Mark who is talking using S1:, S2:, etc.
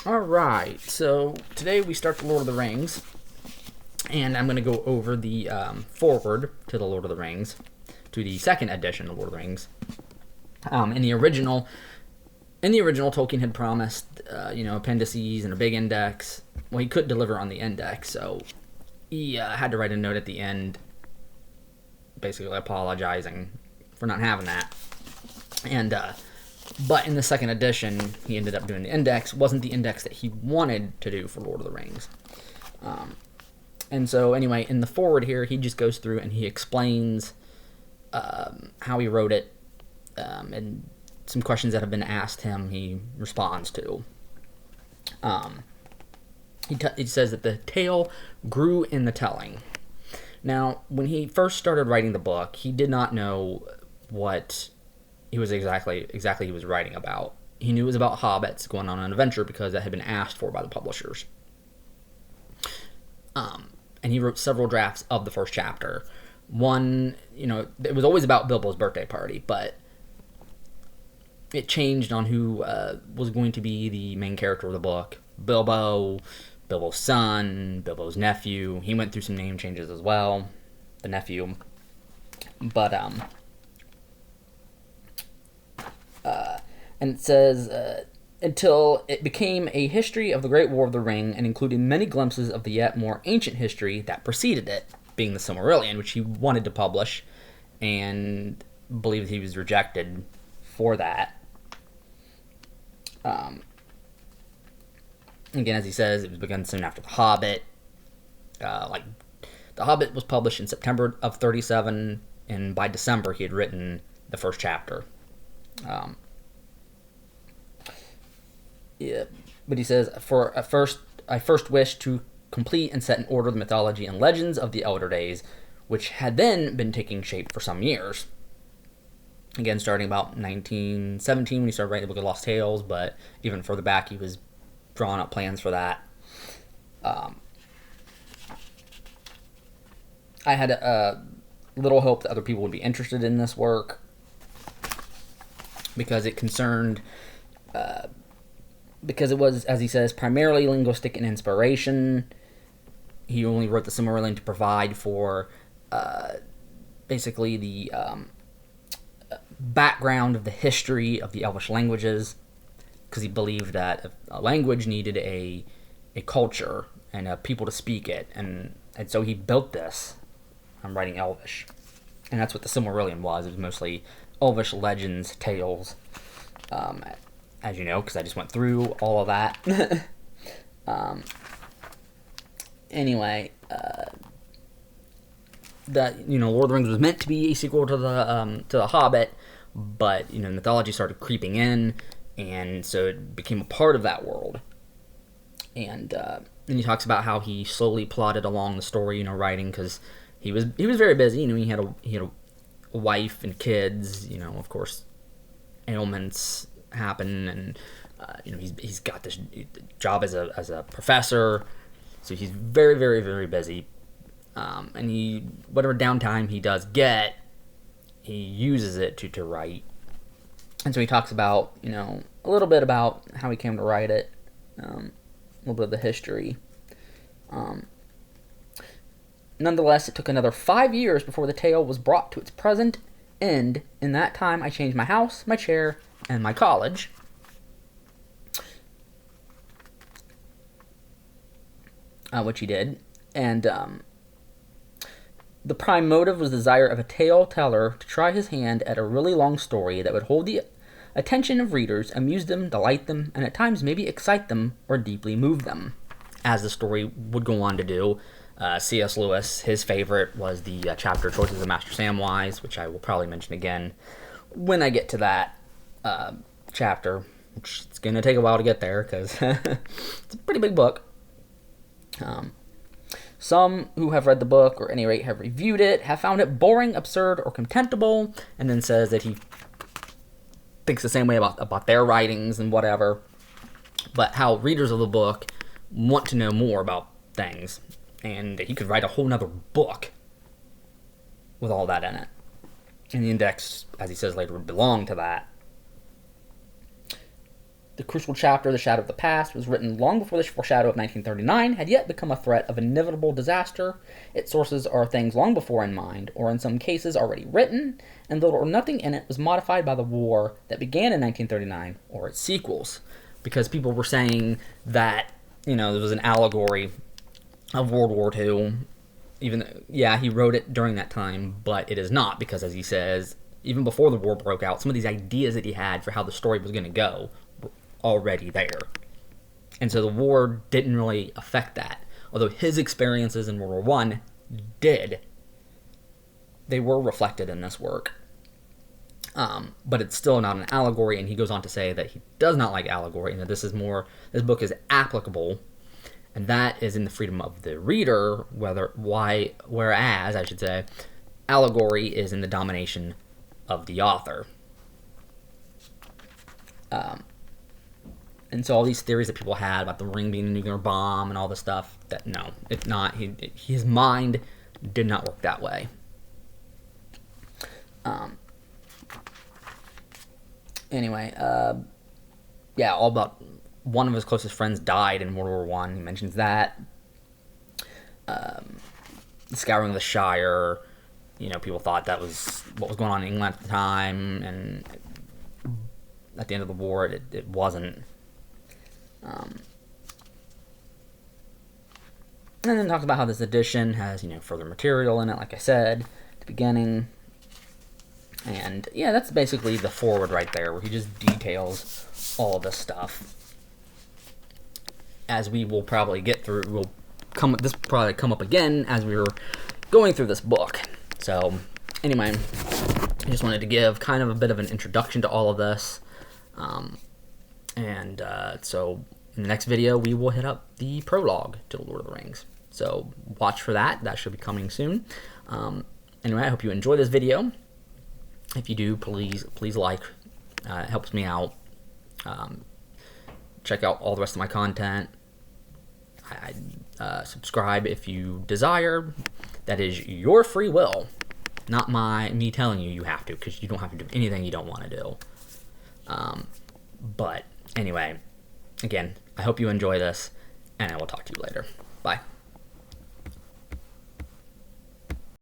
S1: Alright, so today we start the Lord of the Rings, and I'm going to go over the foreword to the Lord of the Rings, to the second edition of Lord of the Rings. In the original, Tolkien had promised, appendices and a big index. Well, he couldn't deliver on the index, so he had to write a note at the end, basically apologizing for not having that. And but in the second edition, he ended up doing the index. It wasn't the index that he wanted to do for Lord of the Rings. And so, anyway, in the forward here, he just goes through and he explains how he wrote it, and some questions that have been asked him, he responds to. He says that the tale grew in the telling. Now, when he first started writing the book, he did not know what he was exactly he was writing about. He knew it was about hobbits going on an adventure because that had been asked for by the publishers. And he wrote several drafts of the first chapter. One, it was always about Bilbo's birthday party, but it changed on who was going to be the main character of the book. Bilbo's son, Bilbo's nephew. He went through some name changes as well, the nephew. But, and it says, until it became a history of the Great War of the Ring and included many glimpses of the yet more ancient history that preceded it, being the Silmarillion, which he wanted to publish and believed he was rejected for that. Again, as he says, it was begun soon after The Hobbit. The Hobbit was published in September of 37, and by December he had written the first chapter. But he says, I first wished to complete and set in order the mythology and legends of the elder days, which had then been taking shape for some years. Again, starting about 1917 when he started writing the Book of Lost Tales, but even further back he was drawing up plans for that. I had a little hope that other people would be interested in this work because it concerned, because it was, as he says, primarily linguistic and inspiration. He only wrote the Silmarillion to provide for basically the background of the history of the Elvish languages, because he believed that a language needed a culture and people to speak it, and so he built this. I'm writing Elvish, and that's what the Silmarillion was. It was mostly Elvish legends, tales, as you know, because I just went through all of that. Anyway, that Lord of the Rings was meant to be a sequel to the Hobbit, but mythology started creeping in, and so it became a part of that world. And then he talks about how he slowly plodded along the story, writing, because he was very busy. He had a wife and kids. Of course, ailments happen, and he's got this job as a professor, so he's very, very, very busy. And whatever downtime he does get, he uses it to write. And so he talks about a little bit about how he came to write it, a little bit of the history. Nonetheless, it took another 5 years before the tale was brought to its present end. In that time, I changed my house, my chair, and my college. Which he did. And the prime motive was the desire of a tale teller to try his hand at a really long story that would hold the attention of readers, amuse them, delight them, and at times maybe excite them or deeply move them, as the story would go on to do. C.S. Lewis, his favorite was the chapter Choices of Master Samwise, which I will probably mention again when I get to that chapter, which it's going to take a while to get there because it's a pretty big book. Some who have read the book, or at any rate have reviewed it, have found it boring, absurd, or contemptible, and then says that he thinks the same way about their writings and whatever, but how readers of the book want to know more about things, and he could write a whole nother book with all that in it. And the index, as he says later, would belong to that. The crucial chapter, The Shadow of the Past, was written long before the foreshadow of 1939 had yet become a threat of inevitable disaster. Its sources are things long before in mind, or in some cases already written, and little or nothing in it was modified by the war that began in 1939 or its sequels. Because people were saying that, there was an allegory of World War II. Even, yeah, he wrote it during that time, but it is not, because as he says, even before the war broke out, some of these ideas that he had for how the story was going to go were already there. And so the war didn't really affect that. Although his experiences in World War I did. They were reflected in this work. But it's still not an allegory, and he goes on to say that he does not like allegory, and that this book is applicable, and that is in the freedom of the reader, whereas, I should say, allegory is in the domination of the author. And so all these theories that people had about the ring being a nuclear bomb and all this stuff, that no, it's not. His mind did not work that way. Anyway, all about one of his closest friends died in World War I. He mentions that. The scouring of the Shire, people thought that was what was going on in England at the time, and at the end of the war, it wasn't. And then talks about how this edition has, further material in it, like I said at the beginning. And, yeah, that's basically the forward right there, where he just details all of this stuff. As we will probably get through, this will probably come up again as we were going through this book. So, anyway, I just wanted to give kind of a bit of an introduction to all of this. So, in the next video, we will hit up the prologue to The Lord of the Rings. So, watch for that. That should be coming soon. Anyway, I hope you enjoy this video. If you do, please like. It helps me out. Check out all the rest of my content. Subscribe if you desire. That is your free will, not me telling you have to, because you don't have to do anything you don't want to do. But anyway, again, I hope you enjoy this, and I will talk to you later. Bye.